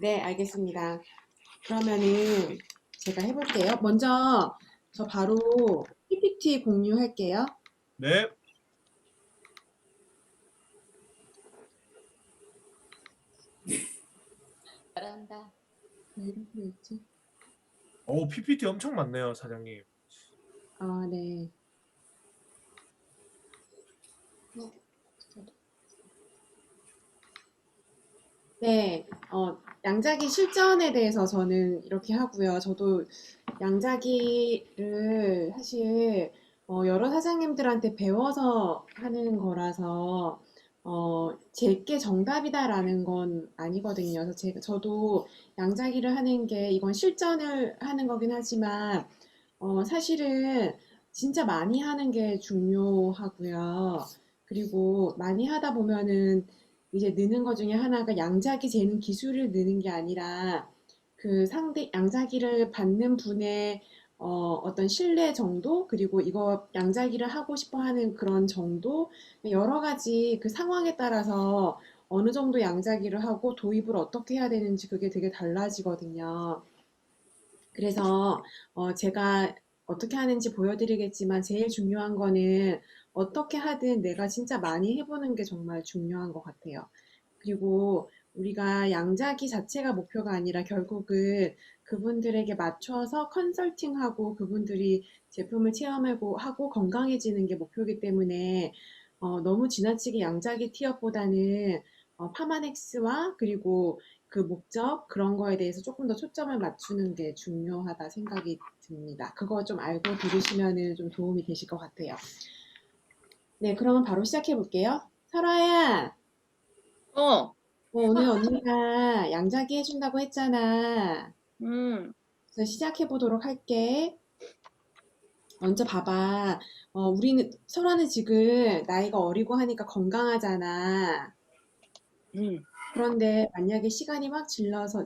네, 알겠습니다. 그러면은 제가 해볼게요. 먼저 저 바로 PPT 공유할게요. 네. 잘한다. 왜 이렇게 있지? PPT 엄청 많네요, 사장님. 아, 네. 네, 양자기 실전에 대해서 저는 이렇게 하고요. 저도 양자기를 사실 여러 사장님들한테 배워서 하는 거라서 제게 정답이다라는 건 아니거든요. 그래서 저도 양자기를 하는 게 이건 실전을 하는 거긴 하지만 사실은 진짜 많이 하는 게 중요하고요. 그리고 많이 하다 보면은 이제 느는 것 중에 하나가 양자기 재는 기술을 느는 게 아니라 그 상대 양자기를 받는 분의 어떤 신뢰 정도 그리고 이거 양자기를 하고 싶어 하는 그런 정도 여러 가지 그 상황에 따라서 어느 정도 양자기를 하고 도입을 어떻게 해야 되는지 그게 되게 달라지거든요. 그래서 제가 어떻게 하는지 보여드리겠지만 제일 중요한 거는 어떻게 하든 내가 진짜 많이 해보는 게 정말 중요한 것 같아요. 그리고 우리가 양자기 자체가 목표가 아니라 결국은 그분들에게 맞춰서 컨설팅하고 그분들이 제품을 체험하고 하고 건강해지는 게 목표이기 때문에 너무 지나치게 양자기 티업보다는 파마넥스와 그리고 그 목적 그런 거에 대해서 조금 더 초점을 맞추는 게 중요하다 생각이 듭니다. 그거 좀 알고 들으시면은 좀 도움이 되실 것 같아요. 네, 그러면 바로 시작해 볼게요. 설아야, 어, 오늘 언니가 양자기 해준다고 했잖아. 음, 그래서 시작해 보도록 할게. 먼저 봐봐. 우리는 설아는 지금 나이가 어리고 하니까 건강하잖아. 음, 그런데 만약에 시간이 막 지나서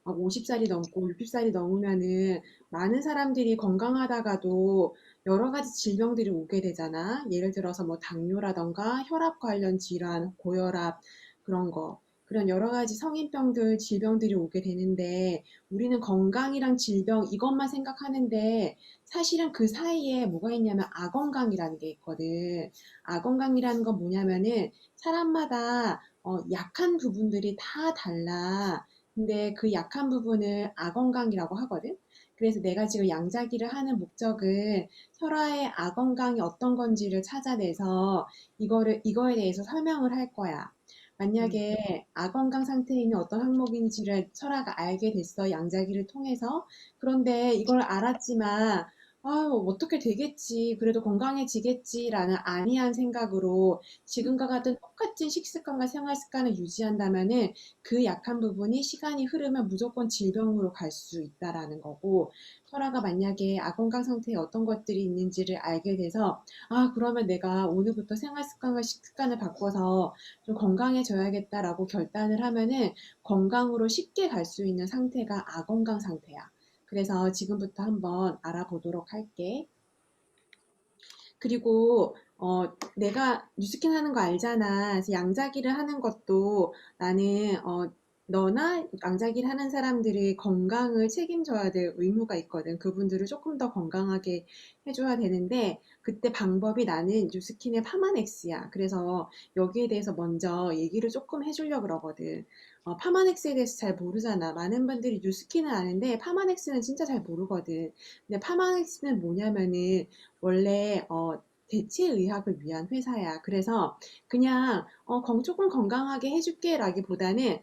막 50살이 넘고 60살이 넘으면은 많은 사람들이 건강하다가도 여러 가지 질병들이 오게 되잖아. 예를 들어서 뭐 당뇨라던가 혈압 관련 질환, 고혈압 그런 거. 그런 여러 가지 성인병들, 질병들이 오게 되는데 우리는 건강이랑 질병 이것만 생각하는데 사실은 그 사이에 뭐가 있냐면 아건강이라는 게 있거든. 아건강이라는 건 뭐냐면은 사람마다 약한 부분들이 다 달라. 근데 그 약한 부분을 아건강이라고 하거든. 그래서 내가 지금 양자기를 하는 목적은 설아의 아건강이 어떤 건지를 찾아내서 이거에 대해서 설명을 할 거야. 음. 만약에 아건강 상태에 있는 어떤 항목인지를 설아가 알게 됐어, 양자기를 통해서. 그런데 이걸 알았지만, 아유, 어떻게 되겠지. 그래도 건강해지겠지라는 안이한 생각으로 지금과 같은 똑같은 식습관과 생활 습관을 유지한다면은 그 약한 부분이 시간이 흐르면 무조건 질병으로 갈 수 있다라는 거고, 설아가 만약에 아건강 상태에 어떤 것들이 있는지를 알게 돼서 아, 그러면 내가 오늘부터 생활 습관과 식습관을 바꿔서 좀 건강해져야겠다라고 결단을 하면은 건강으로 쉽게 갈 수 있는 상태가 아건강 상태야. 그래서 지금부터 한번 알아보도록 할게. 그리고 내가 뉴스킨 하는 거 알잖아. 그래서 양자기를 하는 것도 나는 너나 양자기를 하는 사람들의 건강을 책임져야 될 의무가 있거든. 그분들을 조금 더 건강하게 해줘야 되는데 그때 방법이 나는 뉴스킨의 파마넥스야. 그래서 여기에 대해서 먼저 얘기를 조금 해주려고 그러거든. 파마넥스에 대해서 잘 모르잖아. 많은 분들이 뉴스킨은 아는데 파마넥스는 진짜 잘 모르거든. 근데 파마넥스는 뭐냐면은 원래 대체의학을 위한 회사야. 그래서 그냥 조금 건강하게 해줄게라기보다는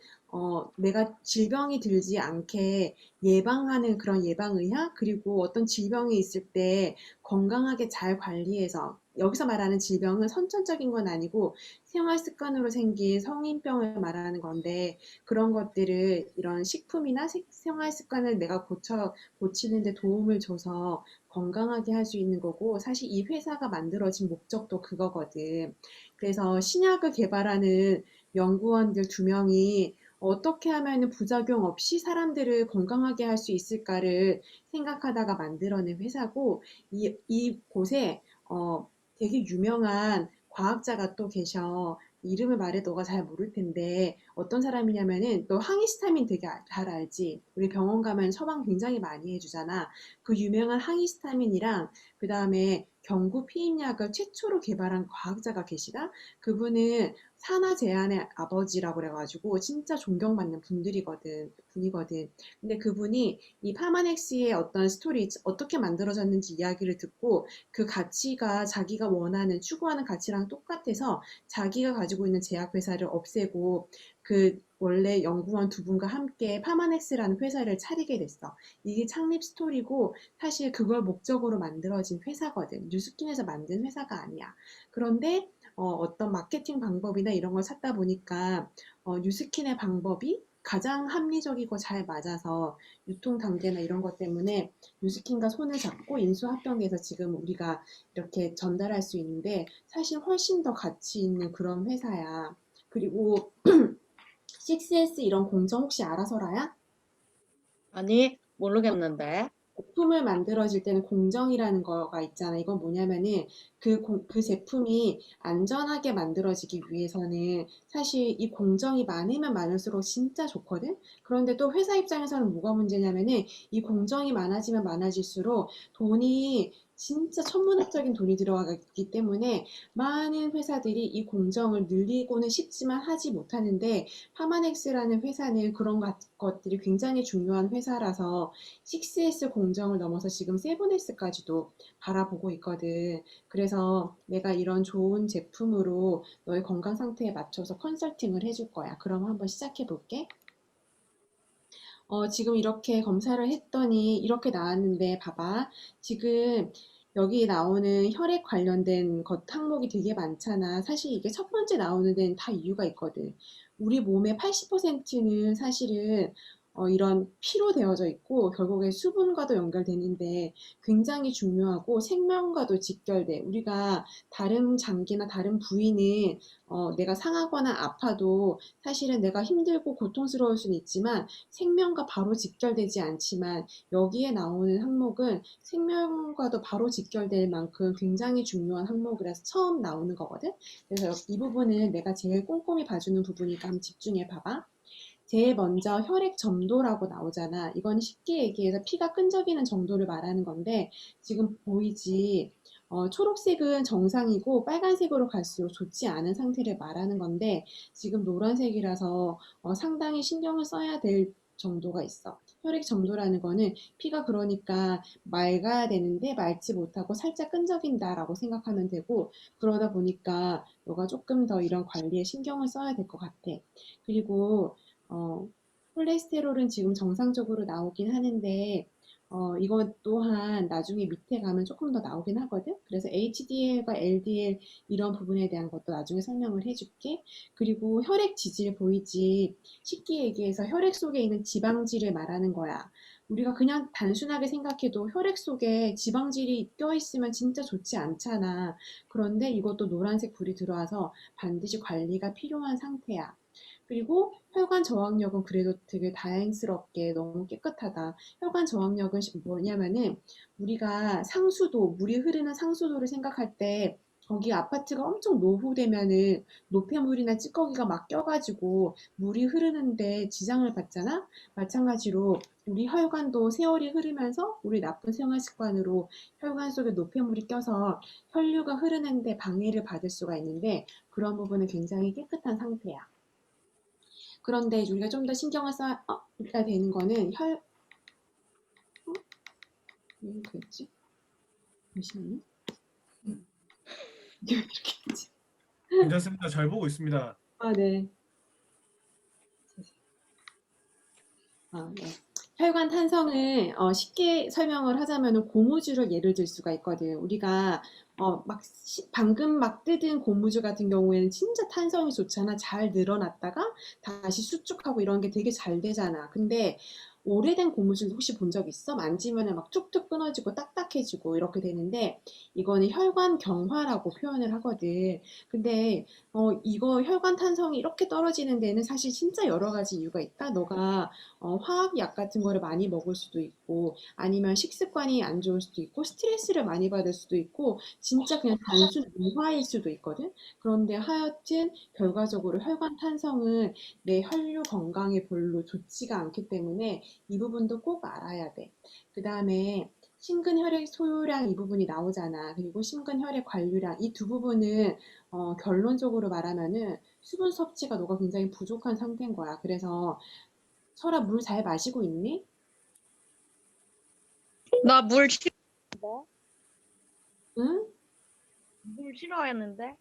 내가 질병이 들지 않게 예방하는 그런 예방의학 그리고 어떤 질병이 있을 때 건강하게 잘 관리해서 여기서 말하는 질병은 선천적인 건 아니고 생활 습관으로 생긴 성인병을 말하는 건데 그런 것들을 이런 식품이나 생활 습관을 내가 고치는데 도움을 줘서 건강하게 할 수 있는 거고 사실 이 회사가 만들어진 목적도 그거거든. 그래서 신약을 개발하는 연구원들 두 명이 어떻게 하면 부작용 없이 사람들을 건강하게 할 수 있을까를 생각하다가 만들어낸 회사고 이곳에 되게 유명한 과학자가 또 계셔. 이름을 말해 너가 잘 모를 텐데 어떤 사람이냐면은 너 항히스타민 되게 잘 알지? 우리 병원 가면 처방 굉장히 많이 해주잖아. 그 유명한 항히스타민이랑 그 다음에 경구 피임약을 최초로 개발한 과학자가 계시다? 그분은 산하 제안의 아버지라고 그래가지고 진짜 존경받는 분이거든. 근데 그분이 이 파마넥스의 어떤 스토리, 어떻게 만들어졌는지 이야기를 듣고 그 가치가 자기가 원하는, 추구하는 가치랑 똑같아서 자기가 가지고 있는 제약회사를 없애고 그 원래 연구원 두 분과 함께 파마넥스라는 회사를 차리게 됐어. 이게 창립 스토리고 사실 그걸 목적으로 만들어진 회사거든. 뉴스킨에서 만든 회사가 아니야. 그런데 어떤 마케팅 방법이나 이런 걸 찾다 보니까 뉴스킨의 방법이 가장 합리적이고 잘 맞아서 유통 단계나 이런 것 때문에 뉴스킨과 손을 잡고 인수합병해서 지금 우리가 이렇게 전달할 수 있는데 사실 훨씬 더 가치 있는 그런 회사야. 그리고 6S 이런 공정 혹시 알아서라야? 아니, 모르겠는데. 제품을 만들어질 때는 공정이라는 거가 있잖아. 이건 뭐냐면은 그 제품이 안전하게 만들어지기 위해서는 사실 이 공정이 많으면 많을수록 진짜 좋거든? 그런데 또 회사 입장에서는 뭐가 문제냐면은 이 공정이 많아지면 많아질수록 돈이 진짜 천문학적인 돈이 들어가기 때문에 많은 회사들이 이 공정을 늘리고는 싶지만 하지 못하는데 파마넥스라는 회사는 그런 것들이 굉장히 중요한 회사라서 6S 공정을 넘어서 지금 7S까지도 바라보고 있거든. 그래서 내가 이런 좋은 제품으로 너의 건강 상태에 맞춰서 컨설팅을 해줄 거야. 그럼 한번 시작해 볼게. 지금 이렇게 검사를 했더니 이렇게 나왔는데 봐봐. 지금 여기 나오는 혈액 관련된 것 항목이 되게 많잖아. 사실 이게 첫 번째 나오는 데는 다 이유가 있거든. 우리 몸의 80%는 사실은 이런 피로 되어져 있고 결국에 수분과도 연결되는데 굉장히 중요하고 생명과도 직결돼. 우리가 다른 장기나 다른 부위는 내가 상하거나 아파도 사실은 내가 힘들고 고통스러울 수는 있지만 생명과 바로 직결되지 않지만 여기에 나오는 항목은 생명과도 바로 직결될 만큼 굉장히 중요한 항목이라서 처음 나오는 거거든. 그래서 이 부분은 내가 제일 꼼꼼히 봐주는 부분이니까 한번 집중해 봐봐. 제일 먼저 혈액 점도라고 나오잖아. 이건 쉽게 얘기해서 피가 끈적이는 정도를 말하는 건데 지금 보이지? 초록색은 정상이고 빨간색으로 갈수록 좋지 않은 상태를 말하는 건데 지금 노란색이라서 상당히 신경을 써야 될 정도가 있어. 혈액 점도라는 거는 피가 그러니까 맑아야 되는데 맑지 못하고 살짝 끈적인다라고 생각하면 되고 그러다 보니까 너가 조금 더 이런 관리에 신경을 써야 될 것 같아. 그리고 어, 콜레스테롤은 지금 정상적으로 나오긴 하는데, 이것 또한 나중에 밑에 가면 조금 더 나오긴 하거든? 그래서 HDL과 LDL 이런 부분에 대한 것도 나중에 설명을 해줄게. 그리고 혈액 지질 보이지? 쉽게 얘기해서 혈액 속에 있는 지방질을 말하는 거야. 우리가 그냥 단순하게 생각해도 혈액 속에 지방질이 껴있으면 진짜 좋지 않잖아. 그런데 이것도 노란색 불이 들어와서 반드시 관리가 필요한 상태야. 그리고 혈관 저항력은 그래도 되게 다행스럽게 너무 깨끗하다. 혈관 저항력은 뭐냐면은 우리가 상수도, 물이 흐르는 상수도를 생각할 때 거기 아파트가 엄청 노후되면은 노폐물이나 찌꺼기가 막 껴가지고 물이 흐르는데 지장을 받잖아? 마찬가지로 우리 혈관도 세월이 흐르면서 우리 나쁜 생활 습관으로 혈관 속에 노폐물이 껴서 혈류가 흐르는데 방해를 받을 수가 있는데 그런 부분은 굉장히 깨끗한 상태야. 그런데 우리가 좀 더 신경을 써야 되는 거는 왜 그랬지? 잠시만요. 이렇게 했지. 괜찮습니다. 잘 보고 있습니다. 네. 네. 혈관 탄성을 쉽게 설명을 하자면 고무줄을 예를 들 수가 있거든. 우리가 방금 막 뜯은 고무줄 같은 경우에는 진짜 탄성이 좋잖아. 잘 늘어났다가 다시 수축하고 이런 게 되게 잘 되잖아. 근데 오래된 고무줄 혹시 본 적 있어? 만지면 막 툭툭 끊어지고 딱딱해지고 이렇게 되는데 이거는 혈관 경화라고 표현을 하거든. 근데 이거 혈관 탄성이 이렇게 떨어지는 데는 사실 진짜 여러 가지 이유가 있다. 너가 화학약 같은 거를 많이 먹을 수도 있고 아니면 식습관이 안 좋을 수도 있고 스트레스를 많이 받을 수도 있고 진짜 그냥 단순 노화일 수도 있거든. 그런데 하여튼 결과적으로 혈관 탄성은 내 혈류 건강에 별로 좋지가 않기 때문에 이 부분도 꼭 알아야 돼. 그 다음에 심근혈액 소요량 이 부분이 나오잖아. 그리고 심근혈액 관류량 이 두 부분은 결론적으로 말하면은 수분 섭취가 너가 굉장히 부족한 상태인 거야. 그래서 설아 물 잘 마시고 있니? 나 물 싫어. 응? 물 싫어했는데?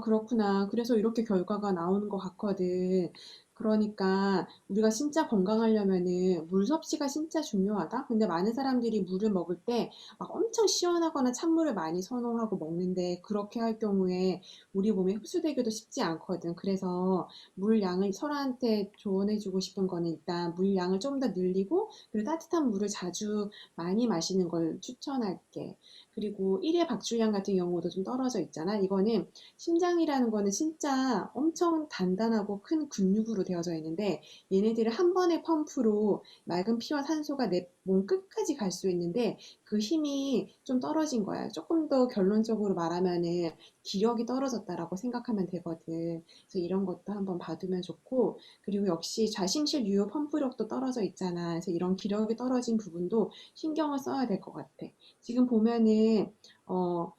그렇구나. 그래서 이렇게 결과가 나오는 것 같거든. 그러니까 우리가 진짜 건강하려면은 물 섭취가 진짜 중요하다. 근데 많은 사람들이 물을 먹을 때 막 엄청 시원하거나 찬물을 많이 선호하고 먹는데 그렇게 할 경우에 우리 몸에 흡수되기도 쉽지 않거든. 그래서 물 양을 설아한테 조언해주고 싶은 거는 일단 물 양을 좀 더 늘리고 그리고 따뜻한 물을 자주 많이 마시는 걸 추천할게. 그리고 1회 박출량 같은 경우도 좀 떨어져 있잖아. 이거는 심장이라는 거는 진짜 엄청 단단하고 큰 근육으로 되어져 있는데 얘네들은 한 번의 펌프로 맑은 피와 산소가 내 몸 끝까지 갈 수 있는데 그 힘이 좀 떨어진 거야. 조금 더 결론적으로 말하면은 기력이 떨어졌다라고 생각하면 되거든. 그래서 이런 것도 한번 봐두면 좋고 그리고 역시 좌심실 유효 펌프력도 떨어져 있잖아. 그래서 이런 기력이 떨어진 부분도 신경을 써야 될 것 같아. 지금 보면은 어,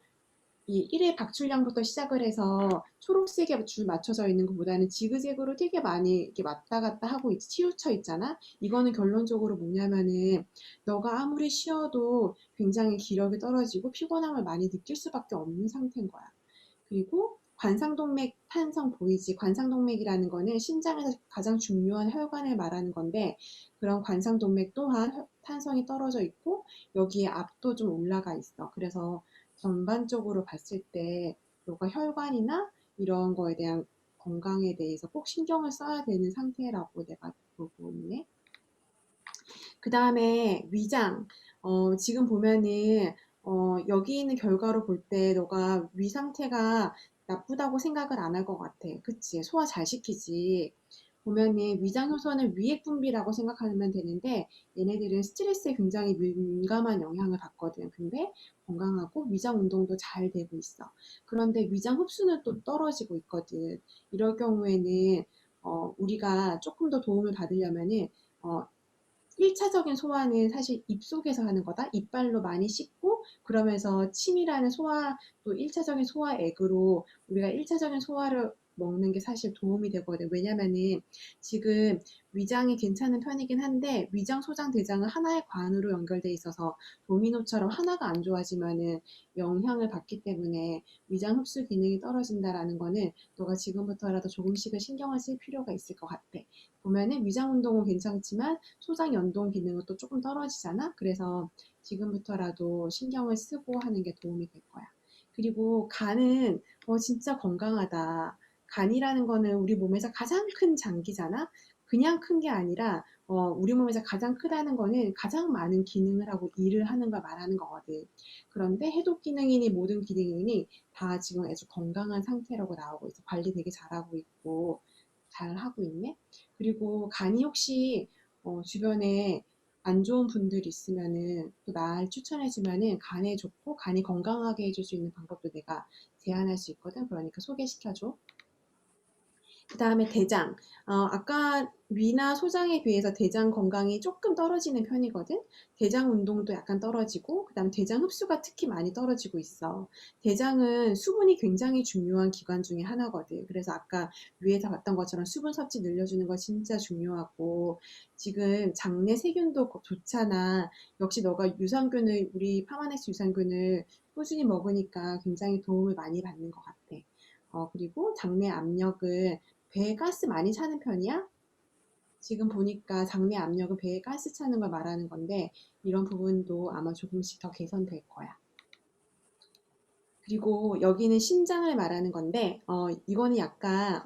이 1회 박출량부터 시작을 해서 초록색에 줄 맞춰져 있는 것보다는 지그재그로 되게 많이 이렇게 왔다 갔다 하고 치우쳐 있잖아. 이거는 결론적으로 뭐냐면은 너가 아무리 쉬어도 굉장히 기력이 떨어지고 피곤함을 많이 느낄 수밖에 없는 상태인 거야. 그리고 관상동맥 탄성 보이지? 관상동맥이라는 거는 심장에서 가장 중요한 혈관을 말하는 건데 그런 관상동맥 또한 탄성이 떨어져 있고 여기에 압도 좀 올라가 있어. 그래서 전반적으로 봤을 때 너가 혈관이나 이런 거에 대한 건강에 대해서 꼭 신경을 써야 되는 상태라고 내가 보고 있네. 그 다음에 위장. 지금 보면은, 여기 있는 결과로 볼 때 너가 위 상태가 나쁘다고 생각을 안 할 것 같아. 그치? 소화 잘 시키지. 보면은 위장 효소는 위액 분비라고 생각하면 되는데 얘네들은 스트레스에 굉장히 민감한 영향을 받거든. 근데 건강하고 위장 운동도 잘 되고 있어. 그런데 위장 흡수는 또 떨어지고 있거든. 이럴 경우에는 우리가 조금 더 도움을 받으려면은 어, 1차적인 소화는 사실 입속에서 하는 거다. 이빨로 많이 씹고 그러면서 침이라는 소화 또 1차적인 소화액으로 우리가 1차적인 소화를 먹는 게 사실 도움이 되거든. 왜냐면은 지금 위장이 괜찮은 편이긴 한데 위장, 소장, 대장은 하나의 관으로 연결돼 있어서 도미노처럼 하나가 안 좋아지면은 영향을 받기 때문에 위장 흡수 기능이 떨어진다라는 거는 너가 지금부터라도 조금씩은 신경을 쓸 필요가 있을 것 같아. 보면은 위장 운동은 괜찮지만 소장 연동 기능은 또 조금 떨어지잖아. 그래서 지금부터라도 신경을 쓰고 하는 게 도움이 될 거야. 그리고 간은 진짜 건강하다. 간이라는 거는 우리 몸에서 가장 큰 장기잖아. 그냥 큰 게 아니라 우리 몸에서 가장 크다는 거는 가장 많은 기능을 하고 일을 하는 걸 말하는 거거든. 그런데 해독 기능이니 모든 기능이니 다 지금 아주 건강한 상태라고 나오고 있어. 관리 되게 잘하고 있고 잘 하고 있네. 그리고 간이 혹시 주변에 안 좋은 분들 있으면은 또 날 추천해주면은 간에 좋고 간이 건강하게 해줄 수 있는 방법도 내가 제안할 수 있거든. 그러니까 소개시켜줘. 그 다음에 대장. 아까 위나 소장에 비해서 대장 건강이 조금 떨어지는 편이거든. 대장 운동도 약간 떨어지고, 그 다음에 대장 흡수가 특히 많이 떨어지고 있어. 대장은 수분이 굉장히 중요한 기관 중에 하나거든. 그래서 아까 위에서 봤던 것처럼 수분 섭취 늘려주는 거 진짜 중요하고, 지금 장내 세균도 좋잖아. 역시 너가 유산균을, 우리 파마넥스 유산균을 꾸준히 먹으니까 굉장히 도움을 많이 받는 것 같아. 그리고 장내 압력을 배에 가스 많이 차는 편이야? 지금 보니까 장내 압력은 배에 가스 차는 걸 말하는 건데 이런 부분도 아마 조금씩 더 개선될 거야. 그리고 여기는 심장을 말하는 건데 이거는 약간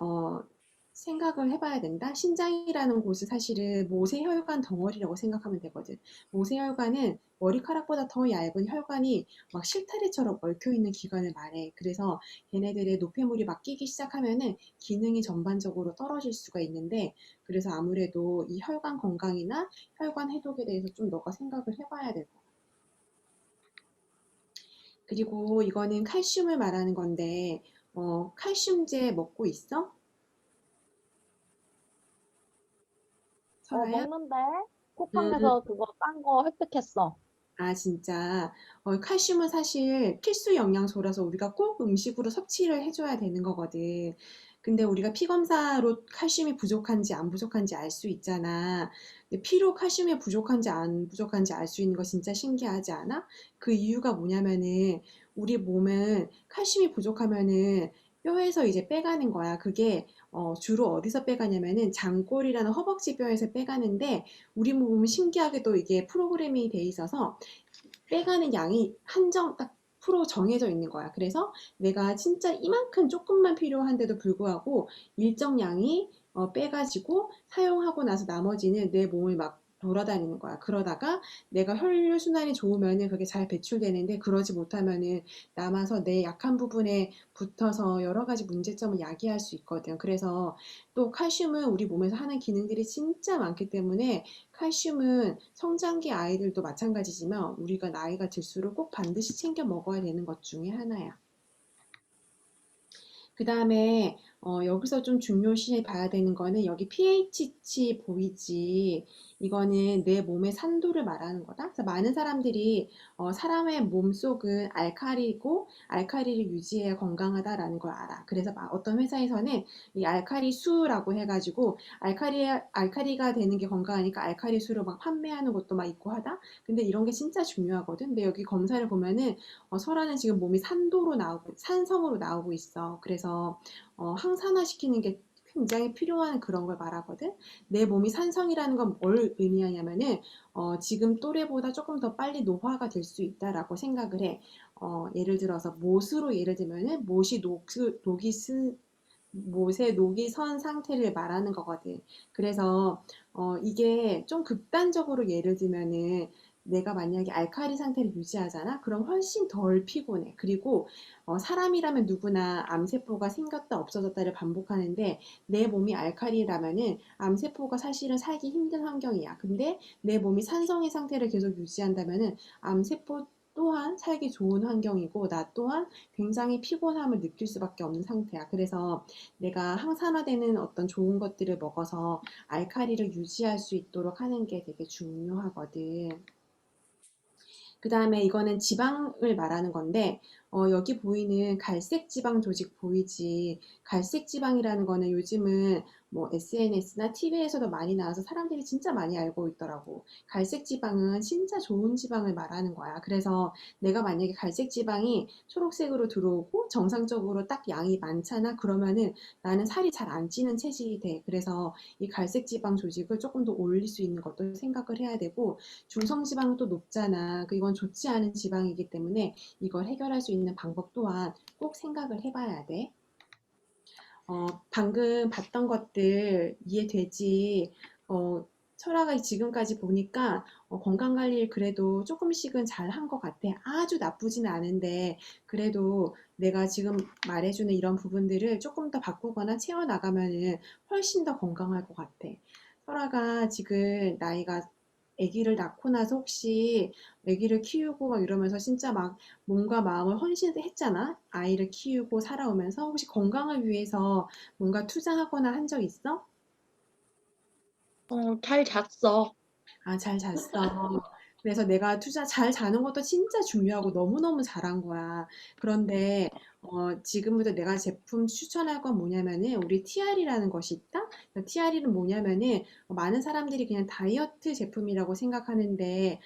생각을 해봐야 된다. 심장이라는 곳은 사실은 모세혈관 덩어리라고 생각하면 되거든. 모세혈관은 머리카락보다 더 얇은 혈관이 막 실타래처럼 얽혀있는 기관을 말해. 그래서 걔네들의 노폐물이 막 끼기 시작하면은 기능이 전반적으로 떨어질 수가 있는데 그래서 아무래도 이 혈관 건강이나 혈관 해독에 대해서 좀 너가 생각을 해봐야 될 것 같아. 그리고 이거는 칼슘을 말하는 건데, 칼슘제 먹고 있어? 설아야? 먹는데 음, 쿠팡에서 그거 싼 거 획득했어. 아, 진짜. 칼슘은 사실 필수 영양소라서 우리가 꼭 음식으로 섭취를 해줘야 되는 거거든. 근데 우리가 피검사로 칼슘이 부족한지 안 부족한지 알 수 있잖아. 근데 피로 칼슘이 부족한지 안 부족한지 알 수 있는 거 진짜 신기하지 않아? 그 이유가 뭐냐면은 우리 몸은 칼슘이 부족하면은 뼈에서 이제 빼가는 거야. 그게 주로 어디서 빼가냐면은 장골이라는 허벅지 뼈에서 빼가는데 우리 몸은 신기하게도 이게 프로그램이 돼 있어서 빼가는 양이 한정 딱 프로 정해져 있는 거야. 그래서 내가 진짜 이만큼 조금만 필요한데도 불구하고 일정 양이 빼가지고 사용하고 나서 나머지는 내 몸을 막 돌아다니는 거야. 그러다가 내가 혈류순환이 좋으면은 그게 잘 배출되는데 그러지 못하면은 남아서 내 약한 부분에 붙어서 여러 가지 문제점을 야기할 수 있거든. 그래서 또 칼슘은 우리 몸에서 하는 기능들이 진짜 많기 때문에 칼슘은 성장기 아이들도 마찬가지지만 우리가 나이가 들수록 꼭 반드시 챙겨 먹어야 되는 것 중에 하나야. 그 다음에 여기서 좀 중요시 봐야 되는 거는 여기 pH치 보이지? 이거는 내 몸의 산도를 말하는 거다. 그래서 많은 사람들이 사람의 몸속은 알칼리고 알칼리를 유지해야 건강하다라는 걸 알아. 그래서 어떤 회사에서는 이 알칼리 수라고 해가지고 알칼리가 되는 게 건강하니까 알칼리 수로 막 판매하는 것도 막 있고 하다. 근데 이런 게 진짜 중요하거든. 근데 여기 검사를 보면은 설아는 지금 몸이 산도로 나오고 산성으로 나오고 있어. 그래서 항산화시키는 게 굉장히 필요한 그런 걸 말하거든. 내 몸이 산성이라는 건 뭘 의미하냐면은 지금 또래보다 조금 더 빨리 노화가 될 수 있다라고 생각을 해. 예를 들어서 못으로 예를 들면은 못에 녹이 선 상태를 말하는 거거든. 그래서 이게 좀 극단적으로 예를 들면은 내가 만약에 알칼리 상태를 유지하잖아? 그럼 훨씬 덜 피곤해. 그리고 사람이라면 누구나 암세포가 생겼다 없어졌다를 반복하는데 내 몸이 알칼리라면은 암세포가 사실은 살기 힘든 환경이야. 근데 내 몸이 산성의 상태를 계속 유지한다면은 암세포 또한 살기 좋은 환경이고 나 또한 굉장히 피곤함을 느낄 수밖에 없는 상태야. 그래서 내가 항산화되는 어떤 좋은 것들을 먹어서 알칼리를 유지할 수 있도록 하는 게 되게 중요하거든. 그 다음에 이거는 지방을 말하는 건데, 여기 보이는 갈색 지방 조직 보이지? 갈색 지방이라는 거는 요즘은 뭐 SNS나 TV에서도 많이 나와서 사람들이 진짜 많이 알고 있더라고. 갈색 지방은 진짜 좋은 지방을 말하는 거야. 그래서 내가 만약에 갈색 지방이 초록색으로 들어오고 정상적으로 딱 양이 많잖아. 그러면은 나는 살이 잘 안 찌는 체질이 돼. 그래서 이 갈색 지방 조직을 조금 더 올릴 수 있는 것도 생각을 해야 되고, 중성지방은 또 높잖아. 이건 좋지 않은 지방이기 때문에 이걸 해결할 수 있는 방법 또한 꼭 생각을 해봐야 돼. 방금 봤던 것들 이해되지? 철아가 지금까지 보니까 건강관리를 그래도 조금씩은 잘 한 것 같아. 아주 나쁘지는 않은데 그래도 내가 지금 말해주는 이런 부분들을 조금 더 바꾸거나 채워나가면은 훨씬 더 건강할 것 같아. 철아가 지금 나이가 아기를 낳고 나서 혹시 아기를 키우고 막 이러면서 진짜 막 몸과 마음을 헌신했잖아. 아이를 키우고 살아오면서 혹시 건강을 위해서 뭔가 투자하거나 한 적 있어? 잘 잤어. 아, 잘 잤어. 그래서 내가 잘 자는 것도 진짜 중요하고 너무너무 잘한 거야. 그런데, 지금부터 내가 제품 추천할 건 뭐냐면은, 우리 TR이라는 것이 있다? TR은 뭐냐면은, 많은 사람들이 그냥 다이어트 제품이라고 생각하는데,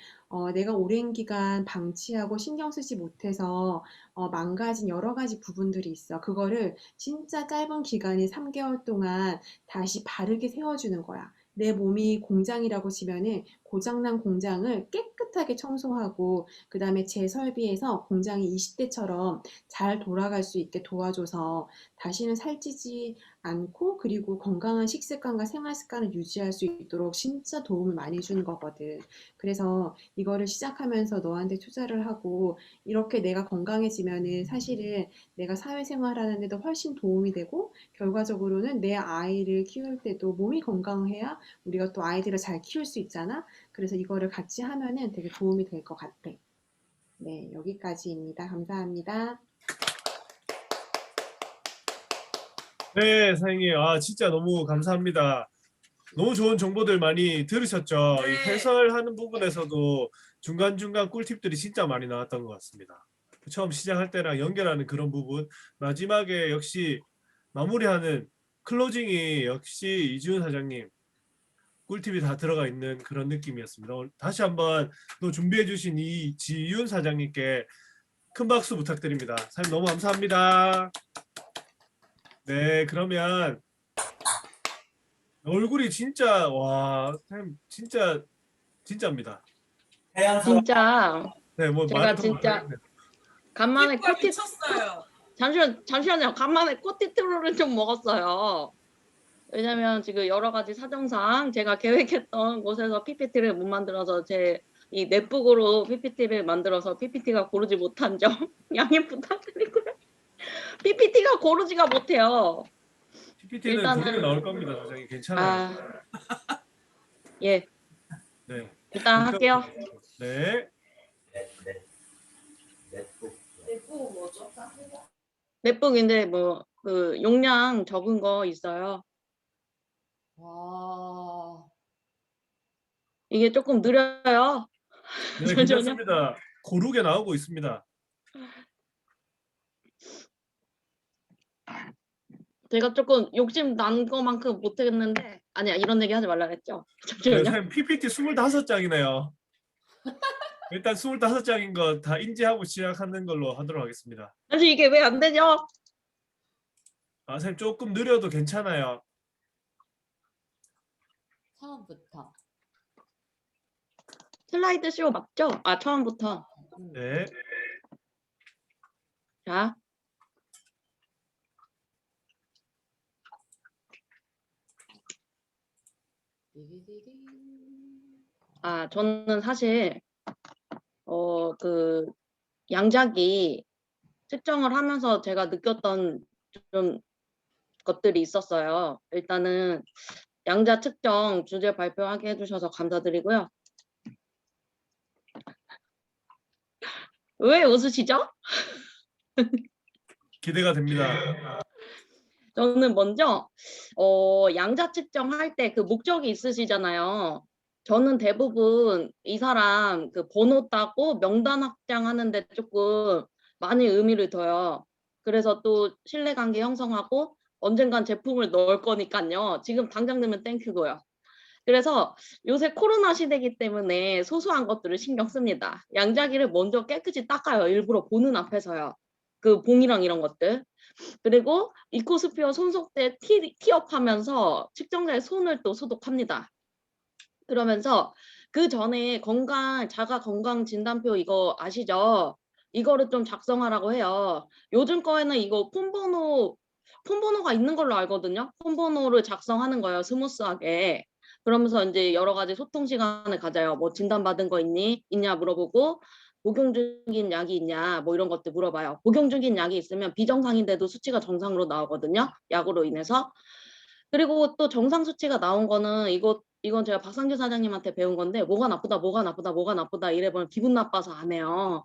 내가 오랜 기간 방치하고 신경 쓰지 못해서, 망가진 여러 가지 부분들이 있어. 그거를 진짜 짧은 기간인 3개월 동안 다시 바르게 세워주는 거야. 내 몸이 공장이라고 치면은 고장난 공장을 깨끗하게 청소하고 그다음에 재설비해서 공장이 20대처럼 잘 돌아갈 수 있게 도와줘서 다시는 살찌지 않고 그리고 건강한 식습관과 생활 습관을 유지할 수 있도록 진짜 도움을 많이 주는 거거든. 그래서 이거를 시작하면서 너한테 투자를 하고 이렇게 내가 건강해지면은 사실은 내가 사회생활 하는데도 훨씬 도움이 되고 결과적으로는 내 아이를 키울 때도 몸이 건강해야 우리가 또 아이들을 잘 키울 수 있잖아. 그래서 이거를 같이 하면은 되게 도움이 될 것 같아. 네, 여기까지입니다. 감사합니다. 네, 사장님. 진짜 너무 감사합니다. 너무 좋은 정보들 많이 들으셨죠? 이 해설하는 부분에서도 중간중간 꿀팁들이 진짜 많이 나왔던 것 같습니다. 처음 시작할 때랑 연결하는 그런 부분, 마지막에 역시 마무리하는 클로징이 역시 이지훈 사장님 꿀팁이 다 들어가 있는 그런 느낌이었습니다. 다시 한번 또 준비해 주신 이지윤 사장님께 큰 박수 부탁드립니다. 사장님 너무 감사합니다. 네, 그러면 얼굴이 진짜 와, 사장님 진짜입니다. 진짜 네, 뭐 제가 말은 더 진짜 못하겠네요. 간만에 피부가 코티 미쳤어요. 잠시만요. 간만에 코티트롤을 좀 먹었어요. 왜냐면 지금 여러 가지 사정상 제가 계획했던 곳에서 PPT를 못 만들어서 제 이 넷북으로 PPT를 만들어서 PPT가 고르지 못한 점 양해 부탁드리고요. PPT가 고르지가 못해요. PPT는 일단은- 그대로 나올 겁니다, 사장님. 괜찮아요. 예, 네. 일단 할게요. 네. 내부 뭐죠? 넷북인데 뭐 그 용량 적은 거 있어요. 와. 이게 조금 느려요. 네, 전혀- 괜찮습니다. 고르게 나오고 있습니다. 제가 조금 욕심 난 거만큼 못했는데 아니야 이런 얘기 하지 말라 그랬죠. 네, 잠시만요. 사장님 PPT 25장이네요. 일단 25장인 거 다 인지하고 시작하는 걸로 하도록 하겠습니다. 사실 이게 왜 안 되죠? 선생님 조금 느려도 괜찮아요. 처음부터. 슬라이드 쇼 맞죠? 처음부터. 네. 자, 저는 사실 그 양작이 측정을 하면서 제가 느꼈던 좀 것들이 있었어요. 일단은 양자 측정 주제 발표하게 해주셔서 감사드리고요. 왜 웃으시죠? 기대가 됩니다. 저는 먼저 양자 측정할 때 그 목적이 있으시잖아요. 저는 대부분 이 사람 그 번호 따고 명단 확장하는데 조금 많이 의미를 둬요. 그래서 또 신뢰관계 형성하고 언젠간 제품을 넣을 거니까요. 지금 당장 넣으면 땡큐고요. 그래서 요새 코로나 시대이기 때문에 소소한 것들을 신경 씁니다. 양자기를 먼저 깨끗이 닦아요. 일부러 보는 앞에서요. 그 봉이랑 이런 것들. 그리고 이코스피어 손석대 티업하면서 측정자의 손을 또 소독합니다. 그러면서 그 전에 자가 건강 진단표 이거 아시죠? 이거를 좀 작성하라고 해요. 요즘 거에는 이거 폰번호가 있는 걸로 알거든요. 폰번호를 작성하는 거예요. 스무스하게. 그러면서 이제 여러 가지 소통 시간을 가져요. 뭐 진단받은 거 있냐 물어보고 복용 중인 약이 있냐 뭐 이런 것들 물어봐요. 복용 중인 약이 있으면 비정상인데도 수치가 정상으로 나오거든요. 약으로 인해서. 그리고 또 정상 수치가 나온 거는 이건 제가 박상규 사장님한테 배운 건데 뭐가 나쁘다 이래보면 기분 나빠서 안 해요.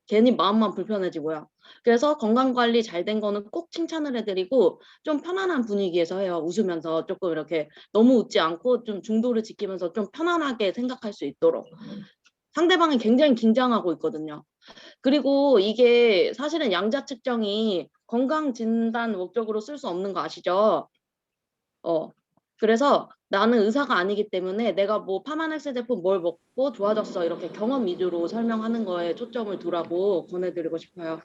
괜히 마음만 불편해지고요. 그래서 건강관리 잘 된 거는 꼭 칭찬을 해드리고 좀 편안한 분위기에서 해요. 웃으면서 조금 이렇게 너무 웃지 않고 좀 중도를 지키면서 좀 편안하게 생각할 수 있도록. 상대방이 굉장히 긴장하고 있거든요. 그리고 이게 사실은 양자 측정이 건강 진단 목적으로 쓸 수 없는 거 아시죠? 그래서 나는 의사가 아니기 때문에 내가 뭐 파마넥스 제품 뭘 먹고 좋아졌어 이렇게 경험 위주로 설명하는 거에 초점을 두라고 권해드리고 싶어요.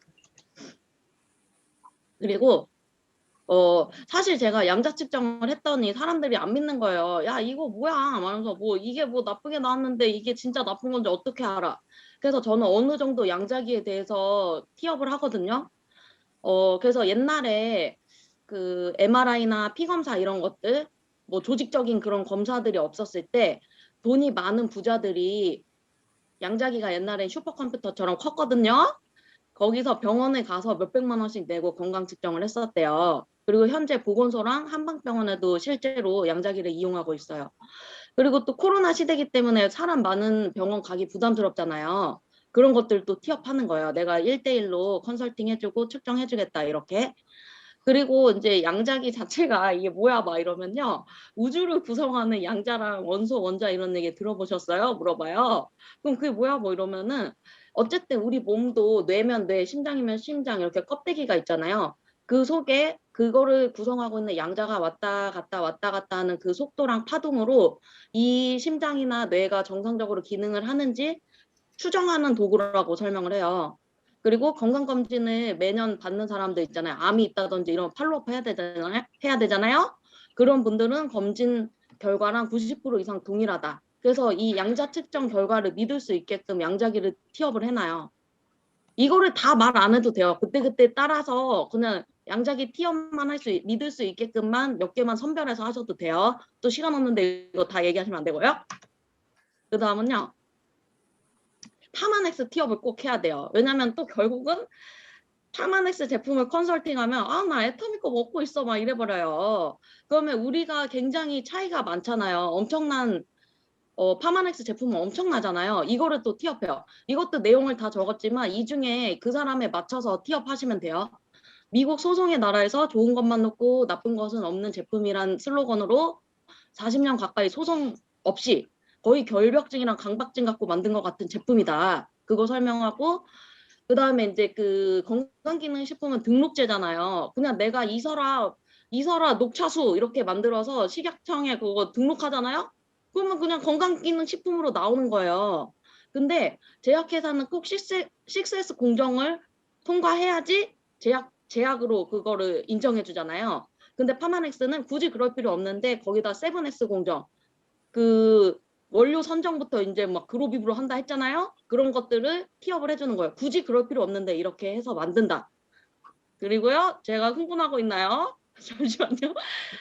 그리고 사실 제가 양자 측정을 했더니 사람들이 안 믿는 거예요. 야 이거 뭐야 말하면서 뭐 이게 뭐 나쁘게 나왔는데 이게 진짜 나쁜 건지 어떻게 알아. 그래서 저는 어느 정도 양자기에 대해서 티업을 하거든요. 그래서 옛날에 그 MRI나 피검사 이런 것들 뭐 조직적인 그런 검사들이 없었을 때 돈이 많은 부자들이 양자기가 옛날엔 슈퍼컴퓨터처럼 컸거든요. 거기서 병원에 가서 몇백만 원씩 내고 건강 측정을 했었대요. 그리고 현재 보건소랑 한방병원에도 실제로 양자기를 이용하고 있어요. 그리고 또 코로나 시대이기 때문에 사람 많은 병원 가기 부담스럽잖아요. 그런 것들도 티업하는 거예요. 내가 1대1로 컨설팅 해주고 측정해주겠다 이렇게. 그리고 이제 양자기 자체가 이게 뭐야 막 이러면요. 우주를 구성하는 양자랑 원소, 원자 이런 얘기 들어보셨어요? 물어봐요. 그럼 그게 뭐야 뭐 이러면은 어쨌든 우리 몸도 뇌면 뇌, 심장이면 심장 이렇게 껍데기가 있잖아요. 그 속에 그거를 구성하고 있는 양자가 왔다 갔다 하는 그 속도랑 파동으로 이 심장이나 뇌가 정상적으로 기능을 하는지 추정하는 도구라고 설명을 해요. 그리고 건강검진을 매년 받는 사람들 있잖아요. 암이 있다든지 이런 팔로업 해야 되잖아요. 그런 분들은 검진 결과랑 90% 이상 동일하다. 그래서 이 양자 측정 결과를 믿을 수 있게끔 양자기를 티업을 해놔요. 이거를 다 말 안 해도 돼요. 그때그때 따라서 그냥 양자기 티업만 믿을 수 있게끔만 몇 개만 선별해서 하셔도 돼요. 또 시간 없는데 이거 다 얘기하시면 안 되고요. 그 다음은요. 파마넥스 티업을 꼭 해야 돼요. 왜냐면 또 결국은 파마넥스 제품을 컨설팅하면 아 나 애터미 거 먹고 있어 막 이래버려요. 그러면 우리가 굉장히 차이가 많잖아요. 엄청난 파마넥스 제품은 엄청나잖아요. 이거를 또 티업해요. 이것도 내용을 다 적었지만 이 중에 그 사람에 맞춰서 티업하시면 돼요. 미국 소송의 나라에서 좋은 것만 놓고 나쁜 것은 없는 제품이란 슬로건으로 40년 가까이 소송 없이 거의 결벽증이랑 강박증 갖고 만든 것 같은 제품이다. 그거 설명하고 그다음에 이제 그 건강기능식품은 등록제잖아요. 그냥 내가 이설아 녹차수 이렇게 만들어서 식약청에 그거 등록하잖아요. 그러면 그냥 건강기능식품으로 나오는 거예요. 근데 제약회사는 꼭 6S 공정을 통과해야지 제약으로 그거를 인정해 주잖아요. 근데 파마넥스는 굳이 그럴 필요 없는데 거기다 7S 공정 그 원료 선정부터 이제 막 그로비브로 한다 했잖아요. 그런 것들을 티업을 해주는 거예요. 굳이 그럴 필요 없는데 이렇게 해서 만든다. 그리고요, 제가 흥분하고 있나요? 잠시만요.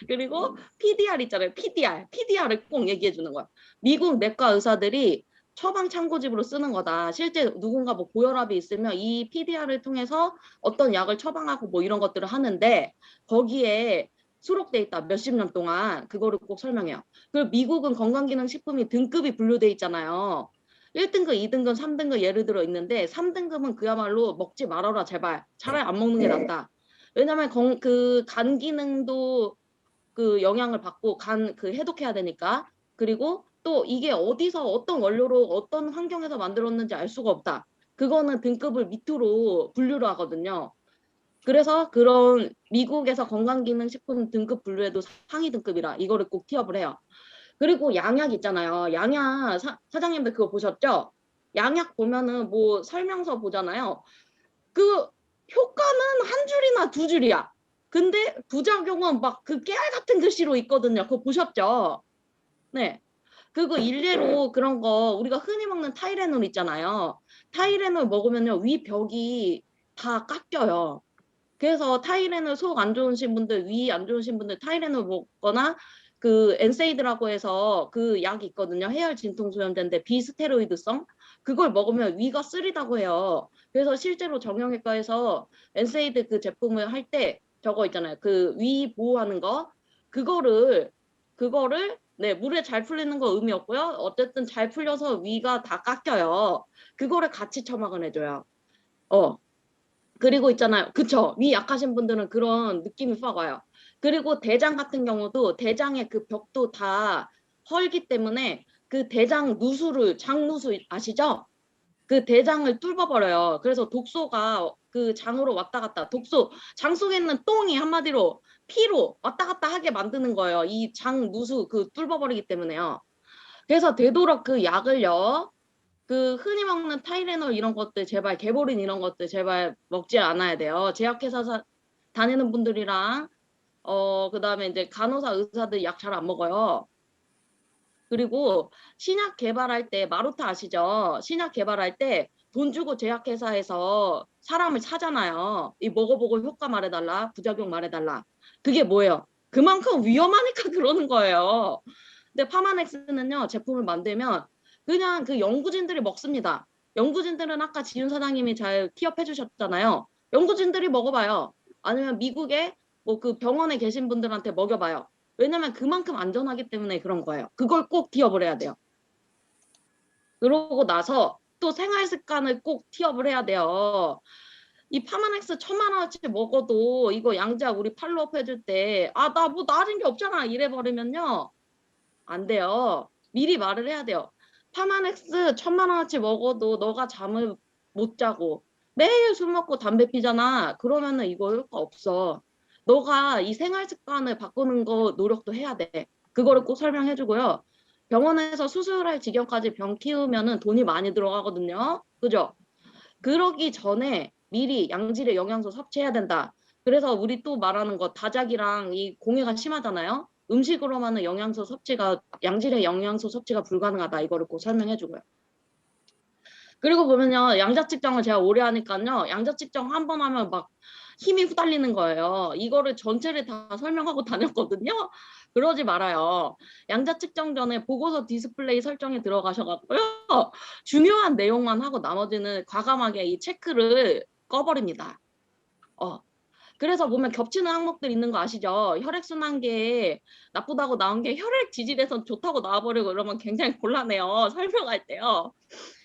그리고 PDR 있잖아요. PDR을 꼭 얘기해 주는 거야. 미국 내과 의사들이 처방 참고집으로 쓰는 거다. 실제 누군가 뭐 고혈압이 있으면 이 PDR을 통해서 어떤 약을 처방하고 뭐 이런 것들을 하는데 거기에 수록돼 있다. 몇십 년 동안 그거를 꼭 설명해요. 그리고 미국은 건강기능식품이 등급이 분류돼 있잖아요. 1등급, 2등급, 3등급 예를 들어 있는데 3등급은 그야말로 먹지 말아라 제발. 차라리 안 먹는 게 낫다. 왜냐면 그 간 기능도 그 영향을 받고 간 그 해독해야 되니까. 그리고 또 이게 어디서 어떤 원료로 어떤 환경에서 만들었는지 알 수가 없다. 그거는 등급을 밑으로 분류를 하거든요. 그래서 그런 미국에서 건강기능식품 등급 분류에도 상위 등급이라 이거를 꼭 티업을 해요. 그리고 양약 있잖아요. 양약 사장님들 그거 보셨죠? 양약 보면은 뭐 설명서 보잖아요. 그 효과는 한 줄이나 두 줄이야. 근데 부작용은 막 그 깨알 같은 글씨로 있거든요. 그거 보셨죠? 네. 그거 일례로 그런 거 우리가 흔히 먹는 타이레놀 있잖아요. 타이레놀 먹으면요 위 벽이 다 깎여요. 그래서 타이레놀 속 안 좋으신 분들, 위 안 좋으신 분들 타이레놀 먹거나 그 엔세이드라고 해서 그 약이 있거든요. 해열 진통소염제인데 비스테로이드성 그걸 먹으면 위가 쓰리다고 해요. 그래서 실제로 정형외과에서 엔세이드 그 제품을 할 때 저거 있잖아요. 그 위 보호하는 거 그거를 네 물에 잘 풀리는 거 의미 없고요. 어쨌든 잘 풀려서 위가 다 깎여요. 그거를 같이 처방을 해줘요. 그리고 있잖아요. 그쵸? 위 약하신 분들은 그런 느낌이 확 와요. 그리고 대장 같은 경우도 대장의 그 벽도 다 헐기 때문에 그 대장 누수를 장누수 아시죠? 그 대장을 뚫어버려요. 그래서 독소가 그 장으로 왔다 갔다 장 속에 있는 똥이 한마디로 피로 왔다 갔다 하게 만드는 거예요. 이 장 누수 그 뚫어버리기 때문에요. 그래서 되도록 그 약을요. 그 흔히 먹는 타이레놀 이런 것들 제발 개보린 이런 것들 제발 먹지 않아야 돼요. 제약회사 다니는 분들이랑 그다음에 이제 간호사 의사들 약 잘 안 먹어요. 그리고 신약 개발할 때 마루타 아시죠? 신약 개발할 때 돈 주고 제약회사에서 사람을 사잖아요. 이 먹어보고 효과 말해달라, 부작용 말해달라. 그게 뭐예요? 그만큼 위험하니까 그러는 거예요. 근데 파마넥스는요 제품을 만들면 그냥 그 연구진들이 먹습니다. 연구진들은 아까 지윤 사장님이 잘 티업해 주셨잖아요. 연구진들이 먹어봐요. 아니면 미국에 뭐 그 병원에 계신 분들한테 먹여봐요. 왜냐면 그만큼 안전하기 때문에 그런 거예요. 그걸 꼭 티업을 해야 돼요. 그러고 나서 또 생활 습관을 꼭 티업을 해야 돼요. 이 파마넥스 1,000만 원어치 먹어도 이거 양자 우리 팔로업 해줄 때 나 뭐 나아진 게 없잖아 이래 버리면요. 안 돼요. 미리 말을 해야 돼요. 파마넥스 1,000만 원어치 먹어도 너가 잠을 못 자고 매일 술 먹고 담배 피잖아. 그러면은 이거 효과 없어. 너가 이 생활 습관을 바꾸는 거 노력도 해야 돼. 그거를 꼭 설명해 주고요. 병원에서 수술할 지경까지 병 키우면은 돈이 많이 들어가거든요. 그죠? 그러기 전에 미리 양질의 영양소 섭취해야 된다. 그래서 우리 또 말하는 거 다작이랑 이 공해가 심하잖아요. 음식으로만은 영양소 섭취가 양질의 영양소 섭취가 불가능하다. 이거를 꼭 설명해 주고요. 그리고 보면요. 양자 측정을 제가 오래 하니까요. 양자 측정 한 번 하면 막 힘이 후달리는 거예요. 이거를 전체를 다 설명하고 다녔거든요. 그러지 말아요. 양자 측정 전에 보고서 디스플레이 설정에 들어가셔갖고요. 중요한 내용만 하고 나머지는 과감하게 이 체크를 꺼버립니다. 그래서 보면 겹치는 항목들 있는 거 아시죠? 혈액순환계에 나쁘다고 나온 게 혈액 지질에선 좋다고 나와버리고 이러면 굉장히 곤란해요. 설명할 때요.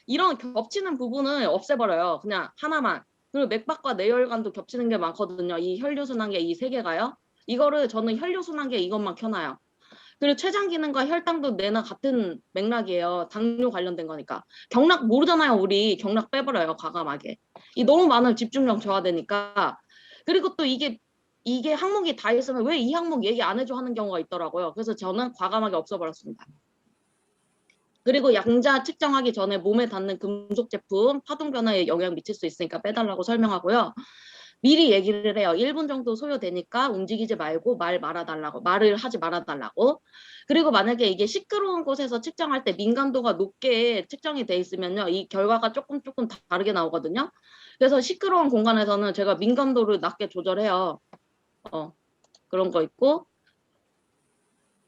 이런 겹치는 부분을 없애버려요. 그냥 하나만. 그리고 맥박과 뇌혈관도 겹치는 게 많거든요. 이 혈류순환계 이 세 개가요. 이거를 저는 혈류순환계 이것만 켜놔요. 그리고 췌장 기능과 혈당도 내나 같은 맥락이에요. 당뇨 관련된 거니까. 경락 모르잖아요. 우리 경락 빼버려요. 과감하게. 이 너무 많은 집중력 저하되니까. 그리고 또 이게 항목이 다 있으면 왜 이 항목 얘기 안 해줘 하는 경우가 있더라고요. 그래서 저는 과감하게 없애버렸습니다. 그리고 양자 측정하기 전에 몸에 닿는 금속 제품 파동 변화에 영향 미칠 수 있으니까 빼달라고 설명하고요. 미리 얘기를 해요. 1분 정도 소요되니까 움직이지 말고 말을 하지 말아달라고. 그리고 만약에 이게 시끄러운 곳에서 측정할 때 민감도가 높게 측정이 돼 있으면요. 이 결과가 조금 다르게 나오거든요. 그래서 시끄러운 공간에서는 제가 민감도를 낮게 조절해요. 그런 거 있고.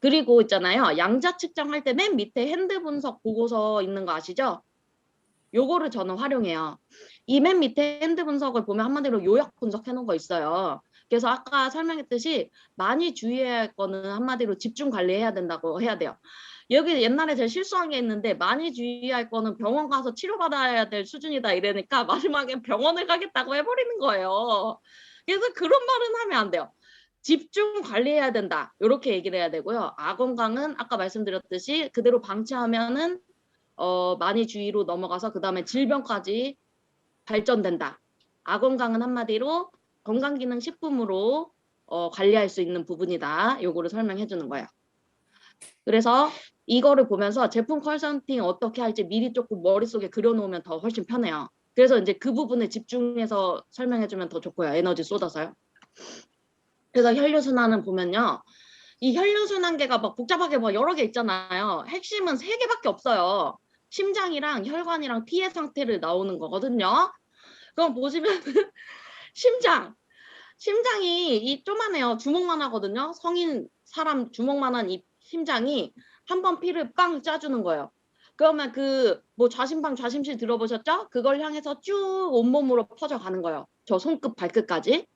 그리고 있잖아요. 양자 측정할 때 맨 밑에 핸드 분석 보고서 있는 거 아시죠? 요거를 저는 활용해요. 이 맨 밑에 핸드 분석을 보면 한마디로 요약 분석해 놓은 거 있어요. 그래서 아까 설명했듯이 많이 주의해야 할 거는 한마디로 집중 관리해야 된다고 해야 돼요. 여기 옛날에 제가 실수한 게 있는데 많이 주의할 거는 병원 가서 치료받아야 될 수준이다 이러니까 마지막에 병원을 가겠다고 해버리는 거예요. 그래서 그런 말은 하면 안 돼요. 집중 관리해야 된다. 이렇게 얘기를 해야 되고요. 악건강은 아까 말씀드렸듯이 그대로 방치하면은 많이 주의로 넘어가서 그 다음에 질병까지 발전된다. 악건강은 한마디로 건강기능식품으로 관리할 수 있는 부분이다. 요거를 설명해 주는 거예요. 그래서 이거를 보면서 제품 컨설팅 어떻게 할지 미리 조금 머릿속에 그려놓으면 더 훨씬 편해요. 그래서 이제 그 부분에 집중해서 설명해 주면 더 좋고요. 에너지 쏟아서요. 그래서 혈류순환은 보면요. 이 혈류순환계가 막 복잡하게 뭐 여러 개 있잖아요. 핵심은 3개밖에 없어요. 심장이랑 혈관이랑 피의 상태를 나오는 거거든요. 그럼 보시면 심장이 이 조그만해요. 주먹만 하거든요. 성인 사람 주먹만한 이 심장이 한 번 피를 빵 짜주는 거예요. 그러면 그 뭐 좌심방 좌심실 들어보셨죠? 그걸 향해서 쭉 온몸으로 퍼져가는 거예요. 저 손끝 발끝까지.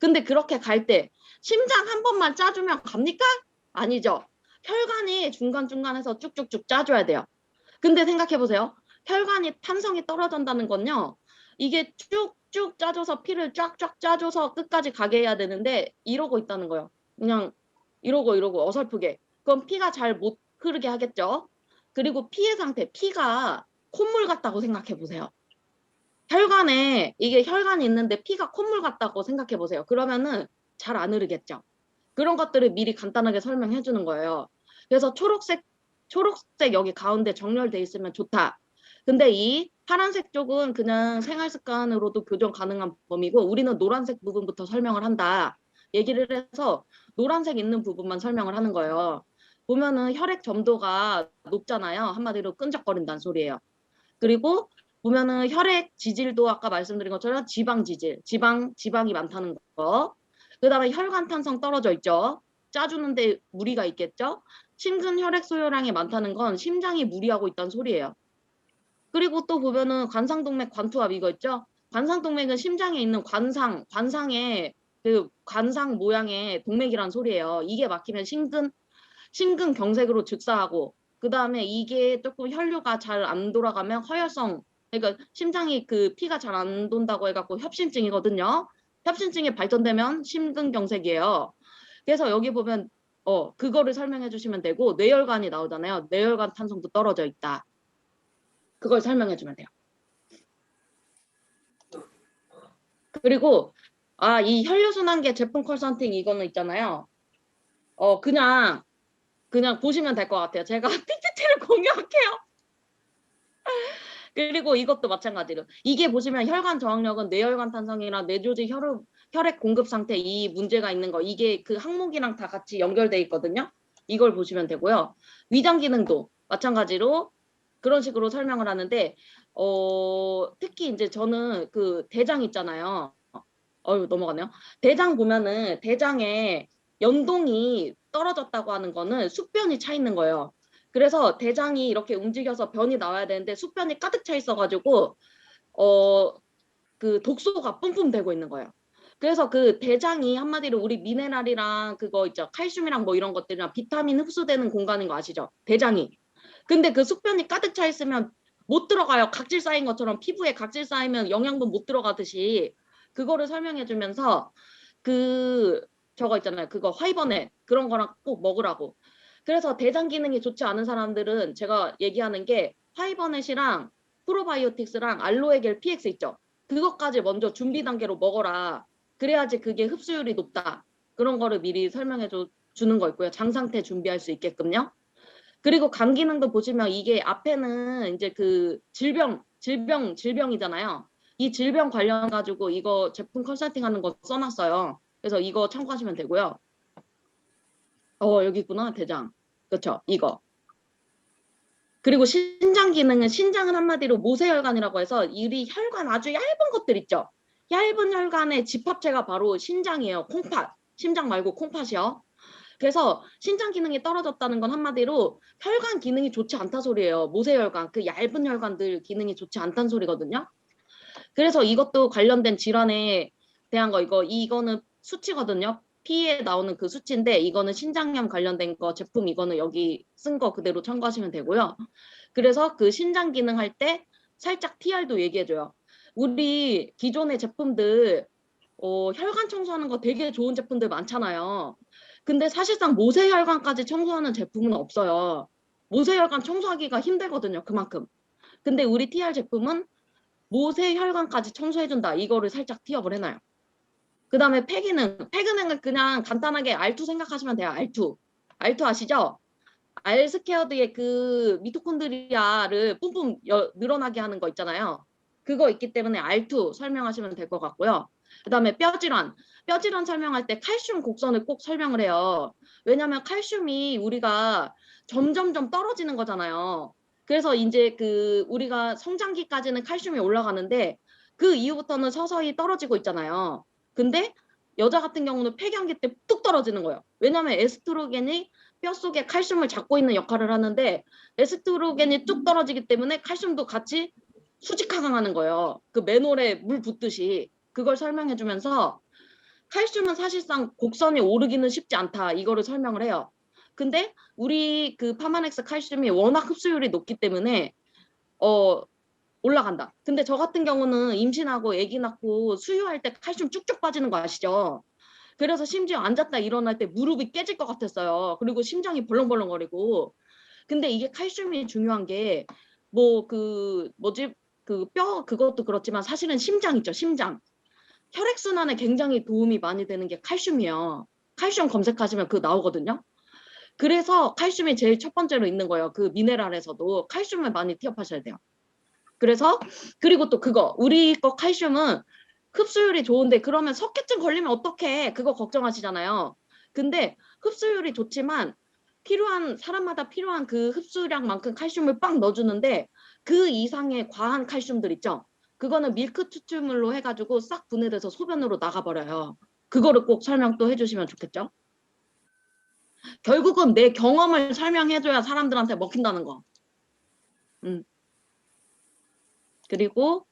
근데 그렇게 갈 때 심장 한 번만 짜주면 갑니까? 아니죠. 혈관이 중간중간에서 쭉쭉쭉 짜줘야 돼요. 근데 생각해보세요. 혈관이 탄성이 떨어진다는 건요. 이게 쭉쭉 짜줘서 피를 쫙쫙 짜줘서 끝까지 가게 해야 되는데 이러고 있다는 거예요. 그냥 이러고 어설프게. 그럼 피가 잘 못 흐르게 하겠죠. 그리고 피의 상태, 피가 콧물 같다고 생각해보세요. 혈관에 이게 혈관이 있는데 피가 콧물 같다고 생각해 보세요. 그러면은 잘 안 흐르겠죠. 그런 것들을 미리 간단하게 설명해 주는 거예요. 그래서 초록색 여기 가운데 정렬돼 있으면 좋다. 근데 이 파란색 쪽은 그냥 생활 습관으로도 교정 가능한 범위고 우리는 노란색 부분부터 설명을 한다. 얘기를 해서 노란색 있는 부분만 설명을 하는 거예요. 보면은 혈액 점도가 높잖아요. 한마디로 끈적거린다는 소리예요. 그리고 보면은 혈액 지질도 아까 말씀드린 것처럼 지방 지질, 지방이 많다는 거. 그다음에 혈관 탄성 떨어져 있죠. 짜주는데 무리가 있겠죠. 심근 혈액 소요량이 많다는 건 심장이 무리하고 있다는 소리예요. 그리고 또 보면은 관상동맥 관투압 이거 있죠. 관상동맥은 심장에 있는 관상의 그 관상 모양의 동맥이란 소리예요. 이게 막히면 심근경색으로 즉사하고 그 다음에 이게 조금 혈류가 잘 안 돌아가면 허혈성 그러니까 심장이 그 피가 잘 안 돈다고 해갖고 협심증이거든요. 협심증이 발전되면 심근경색이에요. 그래서 여기 보면 그거를 설명해 주시면 되고 뇌혈관이 나오잖아요. 뇌혈관 탄성도 떨어져 있다. 그걸 설명해 주면 돼요. 그리고 이 혈류순환계 제품 컨설팅 이거는 있잖아요. 그냥 보시면 될 것 같아요. 제가 PPT를 공유할게요. 그리고 이것도 마찬가지로 이게 보시면 혈관 저항력은 뇌혈관 탄성이랑 뇌조직 혈액 공급 상태 이 문제가 있는 거 이게 그 항목이랑 다 같이 연결돼 있거든요. 이걸 보시면 되고요. 위장 기능도 마찬가지로 그런 식으로 설명을 하는데 특히 이제 저는 그 대장 있잖아요. 넘어가네요. 대장 보면은 대장에 연동이 떨어졌다고 하는 거는 숙변이 차 있는 거예요. 그래서 대장이 이렇게 움직여서 변이 나와야 되는데 숙변이 가득 차 있어가지고 그 독소가 뿜뿜 되고 있는 거예요. 그래서 그 대장이 한마디로 우리 미네랄이랑 그거 있죠. 칼슘이랑 뭐 이런 것들이랑 비타민 흡수되는 공간인 거 아시죠? 대장이. 근데 그 숙변이 가득 차 있으면 못 들어가요. 각질 쌓인 것처럼 피부에 각질 쌓이면 영양분 못 들어가듯이 그거를 설명해 주면서 그 저거 있잖아요. 그거 화이버넷 그런 거랑 꼭 먹으라고. 그래서 대장 기능이 좋지 않은 사람들은 제가 얘기하는 게 화이버넷이랑 프로바이오틱스랑 알로에겔 PX 있죠. 그것까지 먼저 준비 단계로 먹어라. 그래야지 그게 흡수율이 높다. 그런 거를 미리 설명해 주는 거 있고요. 장 상태 준비할 수 있게끔요. 그리고 간 기능도 보시면 이게 앞에는 이제 그 질병이잖아요. 이 질병 관련 가지고 이거 제품 컨설팅 하는 거 써놨어요. 그래서 이거 참고하시면 되고요. 여기 있구나, 대장. 그렇죠, 이거. 그리고 신장 기능은 신장은 한마디로 모세혈관이라고 해서 우리 혈관 아주 얇은 것들 있죠. 얇은 혈관의 집합체가 바로 신장이에요. 콩팥. 심장 말고 콩팥이요. 그래서 신장 기능이 떨어졌다는 건 한마디로 혈관 기능이 좋지 않다 소리예요. 모세혈관, 그 얇은 혈관들 기능이 좋지 않다는 소리거든요. 그래서 이것도 관련된 질환에 대한 거 이거는 수치거든요. 피에 나오는 그 수치인데 이거는 신장염 관련된 거 제품 이거는 여기 쓴 거 그대로 참고하시면 되고요. 그래서 그 신장 기능 할 때 살짝 TR도 얘기해줘요. 우리 기존의 제품들 혈관 청소하는 거 되게 좋은 제품들 많잖아요. 근데 사실상 모세혈관까지 청소하는 제품은 없어요. 모세혈관 청소하기가 힘들거든요. 그만큼. 근데 우리 TR 제품은 모세혈관까지 청소해준다. 이거를 살짝 티업을 해놔요. 그 다음에 폐기능은 그냥 간단하게 R2 생각하시면 돼요. R2 아시죠? 알스케어드의 그 미토콘드리아를 뿜뿜 늘어나게 하는 거 있잖아요. 그거 있기 때문에 R2 설명하시면 될 것 같고요. 그 다음에 뼈질환 설명할 때 칼슘 곡선을 꼭 설명을 해요. 왜냐하면 칼슘이 우리가 점점점 떨어지는 거잖아요. 그래서 이제 그 우리가 성장기까지는 칼슘이 올라가는데 그 이후부터는 서서히 떨어지고 있잖아요. 근데 여자 같은 경우는 폐경기 때 뚝 떨어지는 거예요. 왜냐하면 에스트로겐이 뼈 속에 칼슘을 잡고 있는 역할을 하는데 에스트로겐이 뚝 떨어지기 때문에 칼슘도 같이 수직하강하는 거예요. 그 맨홀에 물 붓듯이. 그걸 설명해 주면서 칼슘은 사실상 곡선이 오르기는 쉽지 않다. 이거를 설명을 해요. 근데 우리 그 파마넥스 칼슘이 워낙 흡수율이 높기 때문에 올라간다. 근데 저 같은 경우는 임신하고 아기 낳고 수유할 때 칼슘 쭉쭉 빠지는 거 아시죠? 그래서 심지어 앉았다 일어날 때 무릎이 깨질 것 같았어요. 그리고 심장이 벌렁벌렁거리고. 근데 이게 칼슘이 중요한 게 뭐 그 뭐지 그 뼈 그것도 그렇지만 사실은 심장 있죠. 심장. 혈액순환에 굉장히 도움이 많이 되는 게 칼슘이에요. 칼슘 검색하시면 그거 나오거든요. 그래서 칼슘이 제일 첫 번째로 있는 거예요. 그 미네랄에서도 칼슘을 많이 티업하셔야 돼요. 그래서 그리고 또 그거 우리 거 칼슘은 흡수율이 좋은데 그러면 석회증 걸리면 어떡해? 그거 걱정하시잖아요. 근데 흡수율이 좋지만 사람마다 필요한 그 흡수량만큼 칼슘을 빵 넣어주는데 그 이상의 과한 칼슘들 있죠. 그거는 밀크 추출물로 해가지고 싹 분해돼서 소변으로 나가버려요. 그거를 꼭 설명 또 해주시면 좋겠죠. 결국은 내 경험을 설명해줘야 사람들한테 먹힌다는 거. 그리고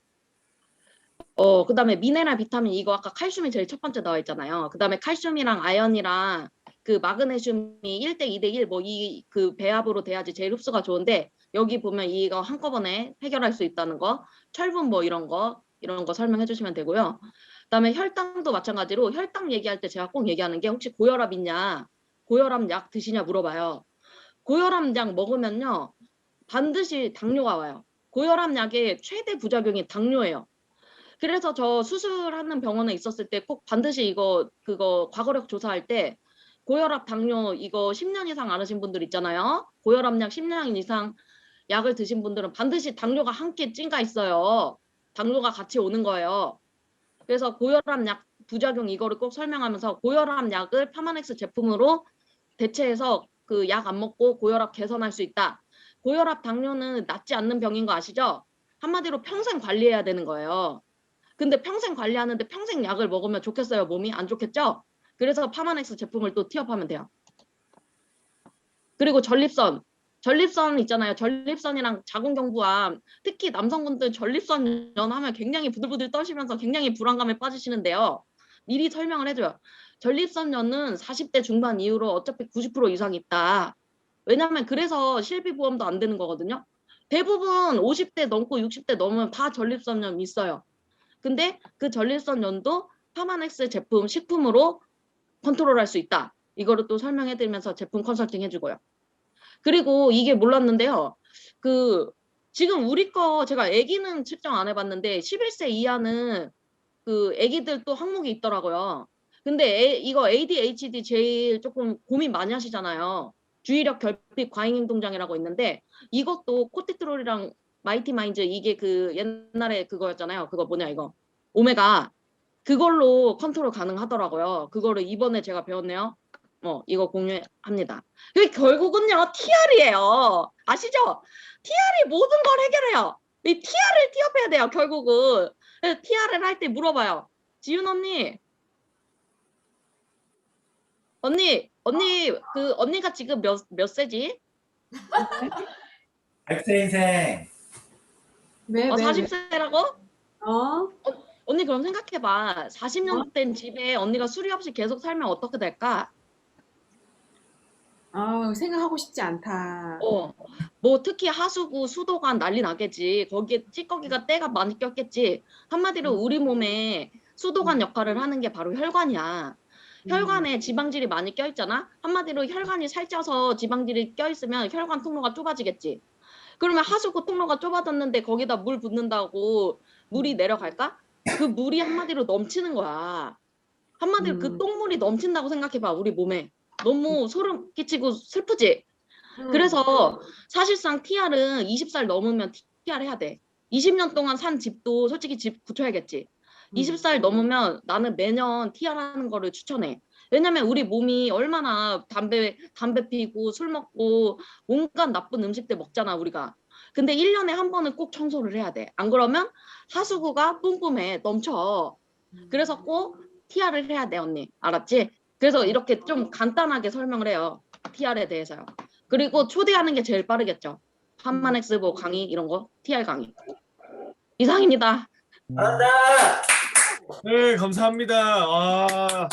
그다음에 미네랄 비타민 이거 아까 칼슘이 제일 첫 번째 나와 있잖아요. 그다음에 칼슘이랑 아연이랑 그 마그네슘이 1대 2대 1 뭐 이 그 배합으로 돼야지 제일 흡수가 좋은데 여기 보면 이거 한꺼번에 해결할 수 있다는 거, 철분 뭐 이런 거 설명해 주시면 되고요. 그다음에 혈당도 마찬가지로 혈당 얘기할 때 제가 꼭 얘기하는 게 혹시 고혈압 있냐, 고혈압 약 드시냐 물어봐요. 고혈압 약 먹으면요 반드시 당뇨가 와요. 고혈압 약의 최대 부작용이 당뇨예요. 그래서 저 수술하는 병원에 있었을 때 꼭 반드시 그거 과거력 조사할 때 고혈압, 당뇨 이거 10년 이상 앓으신 분들 있잖아요. 고혈압 약 10년 이상 약을 드신 분들은 반드시 당뇨가 함께 찐가 있어요. 당뇨가 같이 오는 거예요. 그래서 고혈압 약 부작용 이거를 꼭 설명하면서 고혈압 약을 파마넥스 제품으로 대체해서 그 약 안 먹고 고혈압 개선할 수 있다. 고혈압, 당뇨는 낫지 않는 병인 거 아시죠? 한마디로 평생 관리해야 되는 거예요. 근데 평생 관리하는데 평생 약을 먹으면 좋겠어요? 몸이 안 좋겠죠? 그래서 파마넥스 제품을 또 티업하면 돼요. 그리고 전립선 있잖아요. 전립선이랑 자궁경부암, 특히 남성분들 전립선 연하면 굉장히 부들부들 떠시면서 굉장히 불안감에 빠지시는데요. 미리 설명을 해줘요. 전립선연은 40대 중반 이후로 어차피 90% 이상 있다. 왜냐면 그래서 실비보험도 안 되는 거거든요. 대부분 50대 넘고 60대 넘으면 다 전립선연 있어요. 근데 그 전립선연도 파마넥스 제품, 식품으로 컨트롤할 수 있다. 이거를 또 설명해드리면서 제품 컨설팅 해주고요. 그리고 이게 몰랐는데요. 지금 우리 거 제가 아기는 측정 안 해봤는데 11세 이하는 그 아기들 또 항목이 있더라고요. 근데 이거 ADHD 제일 조금 고민 많이 하시잖아요. 주의력 결핍 과잉행동장애라고 있는데 이것도 코티트롤이랑 마이티 마인즈 이게 그 옛날에 그거였잖아요. 그거 뭐냐 이거 오메가 그걸로 컨트롤 가능하더라고요. 그거를 이번에 제가 배웠네요. 이거 공유합니다. 그 결국은요 TR이에요. 아시죠? TR이 모든 걸 해결해요. 이 TR을 티업해야 돼요. 결국은 TR을 할 때 물어봐요. 지윤 언니 그 언니가 지금 몇 세지? 100세 인생. 왜? 40세라고? 어? 언니 그럼 생각해봐. 40년 된 집에 언니가 수리 없이 계속 살면 어떻게 될까? 생각하고 싶지 않다. 뭐 특히 하수구, 수도관 난리 나겠지. 거기에 찌꺼기가 때가 많이 꼈겠지. 한마디로 우리 몸에 수도관 역할을 하는 게 바로 혈관이야. 혈관에 지방질이 많이 껴있잖아. 한마디로 혈관이 살쪄서 지방질이 껴있으면 혈관 통로가 좁아지겠지. 그러면 하수구 통로가 좁아졌는데 거기다 물 붓는다고 물이 내려갈까? 그 물이 한마디로 넘치는 거야. 한마디로 그 똥물이 넘친다고 생각해봐. 우리 몸에. 너무 소름 끼치고 슬프지? 그래서 사실상 TR은 20살 넘으면 TR 해야 돼. 20년 동안 산 집도 솔직히 집 고쳐야겠지. 20살 넘으면 나는 매년 TR 하는 거를 추천해. 왜냐면 우리 몸이 얼마나 담배 피고 술 먹고 온갖 나쁜 음식들 먹잖아 우리가. 근데 1년에 한 번은 꼭 청소를 해야 돼. 안 그러면 하수구가 뿜뿜해 넘쳐. 그래서 꼭 TR을 해야 돼 언니. 알았지? 그래서 이렇게 좀 간단하게 설명을 해요. TR에 대해서요. 그리고 초대하는 게 제일 빠르겠죠. 파마넥스 뭐 강의 이런 거 TR 강의. 이상입니다. 잘한다. 네, 감사합니다.